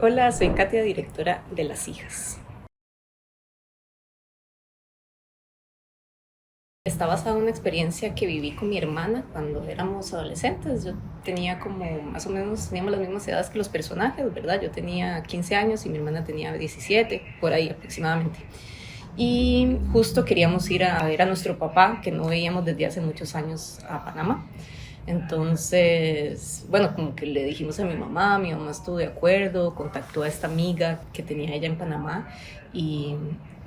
Hola, soy Katia, directora de Las Hijas. Está basada en una experiencia que viví con mi hermana cuando éramos adolescentes. Yo tenía como, más o menos, teníamos las mismas edades que los personajes, ¿verdad? Yo tenía 15 años y mi hermana tenía 17, por ahí aproximadamente. Y justo queríamos ir a ver a nuestro papá, que no veíamos desde hace muchos años, a Panamá. Entonces, bueno, como que le dijimos a mi mamá estuvo de acuerdo, contactó a esta amiga que tenía ella en Panamá y,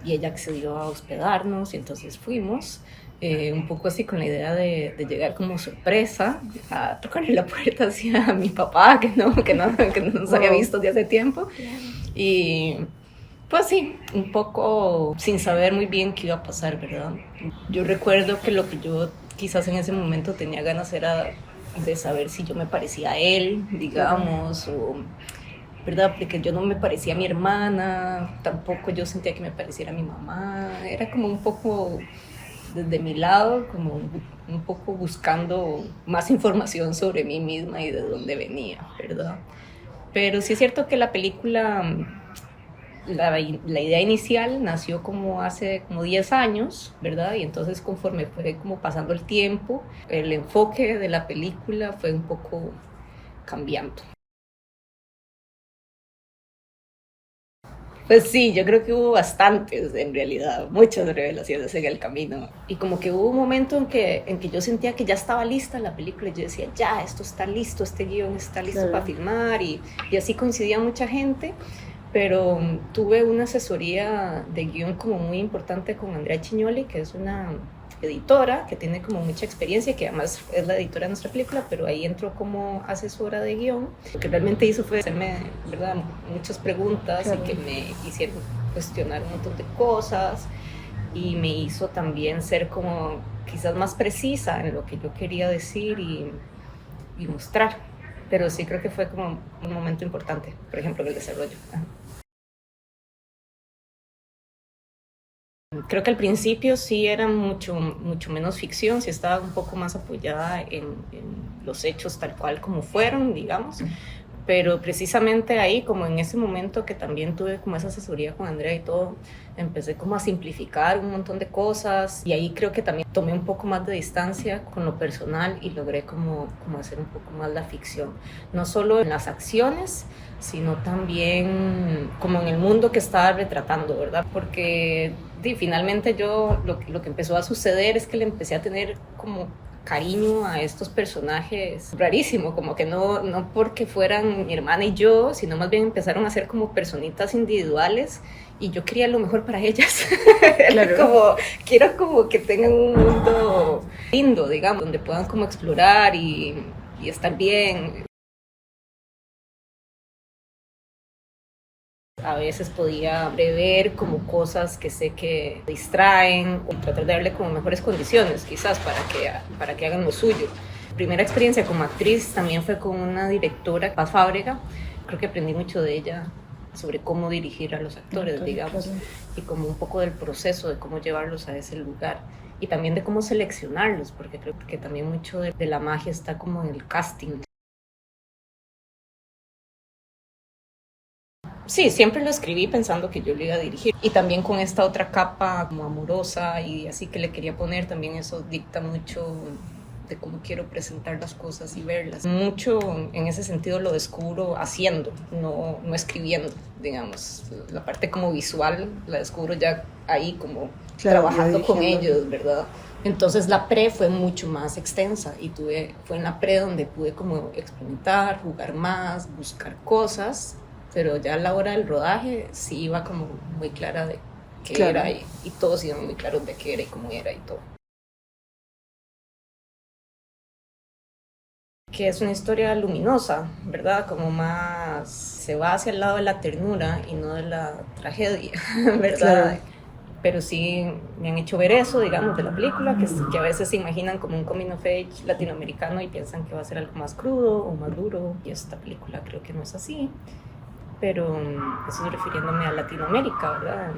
y ella accedió a hospedarnos y entonces fuimos. Un poco así con la idea de llegar como sorpresa a tocarle la puerta hacia mi papá que no nos había visto de hace tiempo y pues sí, un poco sin saber muy bien qué iba a pasar, ¿verdad? Yo recuerdo que lo que yo quizás en ese momento tenía ganas era de saber si yo me parecía a él, digamos, o, ¿verdad? Porque yo no me parecía a mi hermana, tampoco yo sentía que me pareciera a mi mamá, era como un poco desde mi lado, como un poco buscando más información sobre mí misma y de dónde venía, ¿verdad? Pero sí es cierto que la película la idea inicial nació como hace como 10 años, ¿verdad? Y entonces conforme fue como pasando el tiempo, el enfoque de la película fue un poco cambiando. Pues sí, yo creo que hubo bastantes, en realidad, muchas revelaciones en el camino. Y como que hubo un momento en que yo sentía que ya estaba lista la película y yo decía, ya, esto está listo, este guión está listo para filmar y así coincidía mucha gente. Pero tuve una asesoría de guión como muy importante con Andrea Chignoli, que es una editora que tiene como mucha experiencia, que además es la editora de nuestra película, pero ahí entró como asesora de guión. Lo que realmente hizo fue hacerme, ¿verdad?, muchas preguntas y que me hicieron cuestionar un montón de cosas y me hizo también ser como quizás más precisa en lo que yo quería decir y mostrar. Pero sí creo que fue como un momento importante, por ejemplo, en el desarrollo. Creo que al principio sí era mucho menos ficción, sí estaba un poco más apoyada en los hechos tal cual como fueron, digamos. Pero precisamente ahí, como en ese momento que también tuve como esa asesoría con Andrea y todo, empecé como a simplificar un montón de cosas y ahí creo que también tomé un poco más de distancia con lo personal y logré como hacer un poco más la ficción. No solo en las acciones, sino también como en el mundo que estaba retratando, ¿verdad? Porque finalmente lo que empezó a suceder es que le empecé a tener como cariño a estos personajes rarísimo, como que no porque fueran mi hermana y yo, sino más bien empezaron a ser como personitas individuales y yo quería lo mejor para ellas. Claro. Quiero como que tengan un mundo lindo, digamos, donde puedan como explorar y estar bien. A veces podía prever como cosas que sé que distraen o tratar de darle como mejores condiciones quizás para que hagan lo suyo. Mi primera experiencia como actriz también fue con una directora, Paz Fábrega. Creo que aprendí mucho de ella sobre cómo dirigir a los actores, digamos, claro. Y como un poco del proceso de cómo llevarlos a ese lugar y también de cómo seleccionarlos, porque creo que también mucho de la magia está como en el casting. Sí, siempre lo escribí pensando que yo lo iba a dirigir y también con esta otra capa como amorosa y así que le quería poner, también eso dicta mucho de cómo quiero presentar las cosas y verlas. Mucho en ese sentido lo descubro haciendo, no escribiendo, digamos. La parte como visual la descubro ya ahí como claro, trabajando con ellos, ¿verdad? Entonces la pre fue mucho más extensa y fue en la pre donde pude como experimentar, jugar más, buscar cosas, pero ya a la hora del rodaje sí iba como muy clara de qué claro. Era y todos iban muy claros de qué era y cómo era y todo. Que es una historia luminosa, ¿verdad? Como más se va hacia el lado de la ternura y no de la tragedia, ¿verdad? Claro. Pero sí me han hecho ver eso, digamos, de la película, que a veces se imaginan como un coming of age latinoamericano y piensan que va a ser algo más crudo o más duro, y esta película creo que no es así, pero eso es refiriéndome a Latinoamérica, ¿verdad?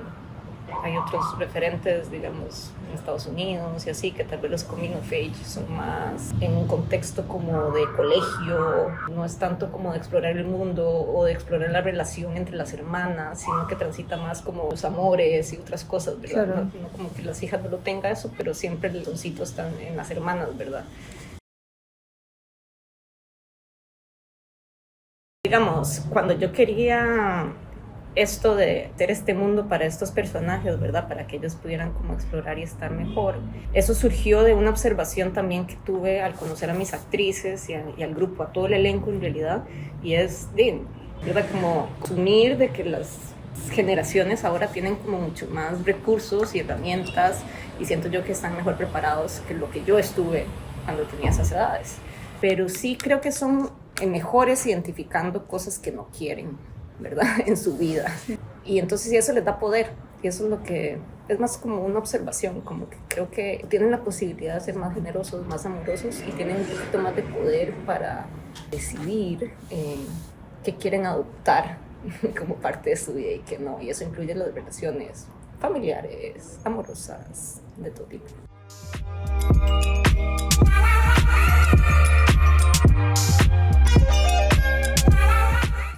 hay otros referentes, digamos, en Estados Unidos y así, que tal vez los coming of age son más en un contexto como de colegio, no es tanto como de explorar el mundo o de explorar la relación entre las hermanas, sino que transita más como los amores y otras cosas, ¿verdad? Claro. No como que las hijas no lo tengan eso, pero siempre el doncito está en las hermanas, ¿verdad? Digamos, cuando yo quería esto de hacer este mundo para estos personajes, ¿verdad? Para que ellos pudieran como explorar y estar mejor. Eso surgió de una observación también que tuve al conocer a mis actrices y al grupo, a todo el elenco en realidad, y ¿verdad? Como asumir de que las generaciones ahora tienen como mucho más recursos y herramientas, y siento yo que están mejor preparados que lo que yo estuve cuando tenía esas edades. Pero sí creo que son mejores identificando cosas que no quieren, ¿verdad? En su vida. Y entonces eso les da poder. Y eso es lo que es más como una observación, como que creo que tienen la posibilidad de ser más generosos, más amorosos y tienen un poquito más de poder para decidir qué quieren adoptar como parte de su vida y qué no. Y eso incluye las relaciones familiares, amorosas, de todo tipo.